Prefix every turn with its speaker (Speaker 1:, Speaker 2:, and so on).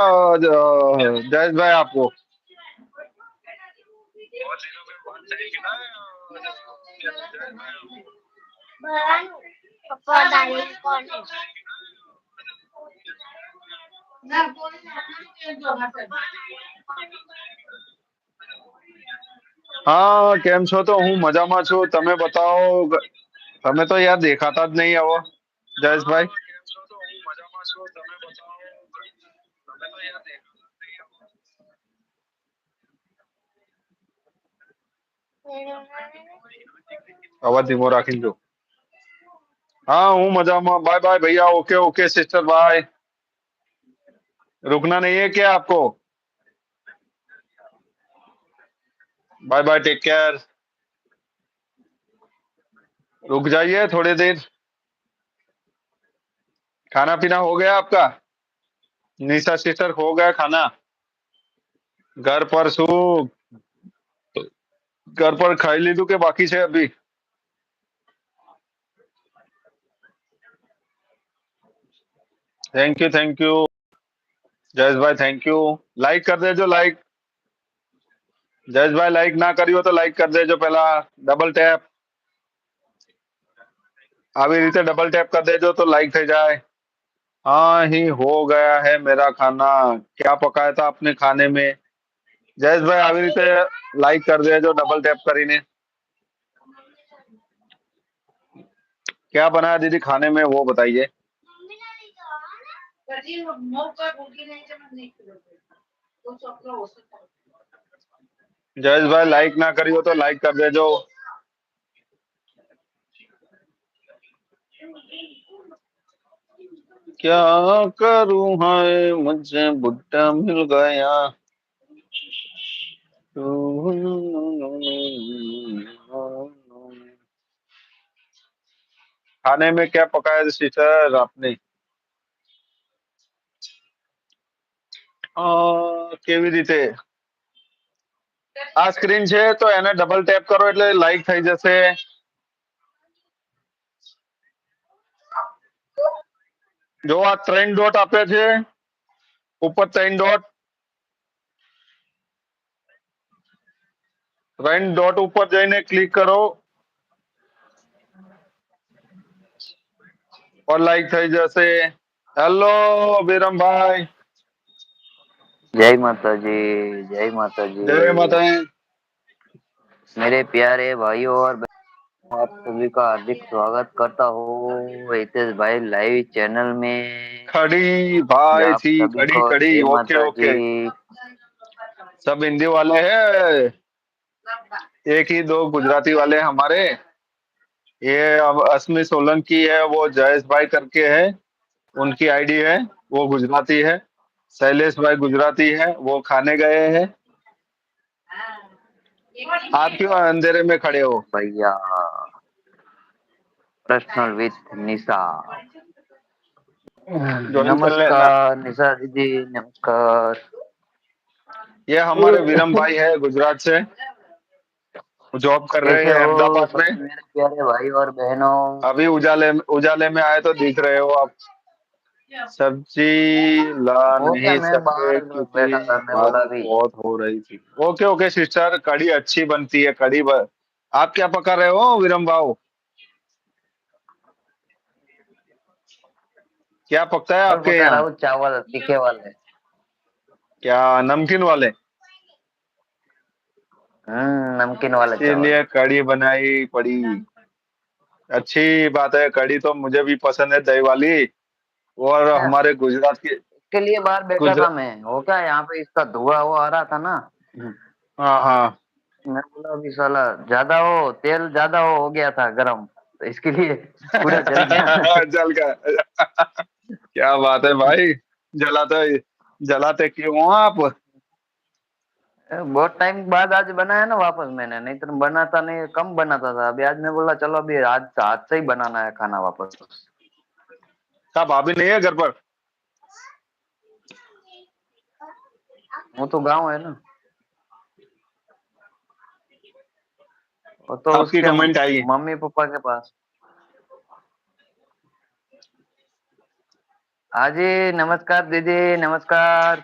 Speaker 1: जयेश भाई आपको। હા કેમ છો? તો હું મજામાં છું, તમે બતાવો। તમે તો યાર દેખાતા જ નહીં હવે, જયેશભાઈ। અવાજ ધીમો રાખીને જો। हाँ हूँ मजामा। बाय बाय भैया। Okay okay sister bye. रुकना नहीं है क्या आपको? Bye bye take care. रुक जाइए थोड़ी देर। खाना पीना हो गया आपका? निशा सिस्टर हो गया खाना? घर पर शू घर पर खाई लीधું કે બાકી છે अभी? थैंक यू जयेश भाई थैंक यू। लाइक कर देजो लाइक। जयेश भाई लाइक ना કર્યું તો લાइक कर देजो पहला। डबल टैप આવી રીતે डबल टैप कर देजो तो लाइक થઈ જાય। हाँ ही हो गया है मेरा खाना। क्या पकाया था आपने खाने में? जयेश भाई આવી રીતે લાइक कर देजो डबल टैप કરીને। क्या बनाया दीदी खाने में वो बताइए। जयेश भाई लाइक ना करी हो तो लाइक कर देजो। क्या करूं है मुझे बुड्ढा मिल गया। खाने में क्या पकाया था सिस्टर आपने? કેવી રીતે? આ સ્ક્રીન છે તો એને ડબલ ટેપ કરો એટલે લાઈક થઈ જશે। જો આ ત્રણ ડોટ આપે છે ઉપર, ત્રણ ડોટ ઉપર જઈને ક્લિક કરો और लाइक થઈ જશે। હેલો વિરમભાઈ।
Speaker 2: जय माता जी। जय माता जी।
Speaker 1: जय माता।
Speaker 2: मेरे प्यारे भाइयों और बहनों, आप सभी का हार्दिक स्वागत करता हूँ हितेश भाई लाइव चैनल में।
Speaker 1: खड़ी भाई
Speaker 2: आप
Speaker 1: थी
Speaker 2: सभी
Speaker 1: खड़ी
Speaker 2: को
Speaker 1: खड़ी।
Speaker 2: जय
Speaker 1: ओके
Speaker 2: माता
Speaker 1: ओके।
Speaker 2: जी।
Speaker 1: सब हिंदी वाले हैं, एक ही दो गुजराती वाले हमारे। ये अब अस्मी सोलंकी है, वो जयेश भाई करके है, उनकी आईडी है, वो गुजराती है। शैलेश भाई गुजराती है, वो खाने गए हैं। आप क्यों अंधेरे में खड़े हो?
Speaker 2: भैया पर्सनल विथ निशा।
Speaker 1: ज्वाइन कर लेना।
Speaker 2: नमस्कार निशा दीदी, नमस्कार।
Speaker 1: ये हमारे विरम भाई है गुजरात से, जॉब कर रहे
Speaker 2: कैसे
Speaker 1: हैं
Speaker 2: हो
Speaker 1: अहमदाबाद में।
Speaker 2: सभी मेरे प्यारे भाई और बहनों?
Speaker 1: अभी उजाले उजाले में आए तो दिख रहे हो आप। सब्जी ला
Speaker 2: वो क्या,
Speaker 1: नहीं
Speaker 2: मैं
Speaker 1: सके
Speaker 2: बाहर
Speaker 1: क्योंकि
Speaker 2: बैठा था, मैं बोला
Speaker 1: बारिश
Speaker 2: अभी।
Speaker 1: बहुत हो रही थी। ओके ओके सिस्टर, कड़ी अच्छी बनती है कड़ी आप क्या पका रहे हो विरम भाव? क्या पकता है
Speaker 2: चावल
Speaker 1: आपके
Speaker 2: पका रहा
Speaker 1: यहाँ?
Speaker 2: हूँ, चावल तीखे वाले।
Speaker 1: क्या नमकीन वाले?
Speaker 2: नमकीन वाले चावल।
Speaker 1: इसीलिए कड़ी बनाई पड़ी। अच्छी बात है, कड़ी तो मुझे भी पसंद है दही वाली। और हमारे गुजरात की
Speaker 2: इसके लिए बाहर बैठा था
Speaker 1: गुजरात।
Speaker 2: मैं। वो क्या, यहाँ पे इसका धुआं वो आ रहा था ना।
Speaker 1: हाँ हाँ।
Speaker 2: मैं बोला अभी साला ज्यादा हो, तेल ज्यादा हो गया था गरम, तो इसके लिए पूरा जल गया।
Speaker 1: जल का। क्या बात है भाई। जलाते जलाते क्यों हो आप?
Speaker 2: बहुत टाइम बाद आज बनाया ना वापस मैंने, नहीं तो बनाता नहीं, कम बनाता था। अभी आज मैं बोला चलो अभी आज हाथ से ही बनाना है खाना वापस।
Speaker 1: क्या भाभी नहीं है घर पर?
Speaker 2: वो तो गाँव है ना, वो तो
Speaker 1: आपकी
Speaker 2: उसके
Speaker 1: कमेंट आई।
Speaker 2: मम्मी पापा के पास। हाँ जी, नमस्कार दीदी, नमस्कार।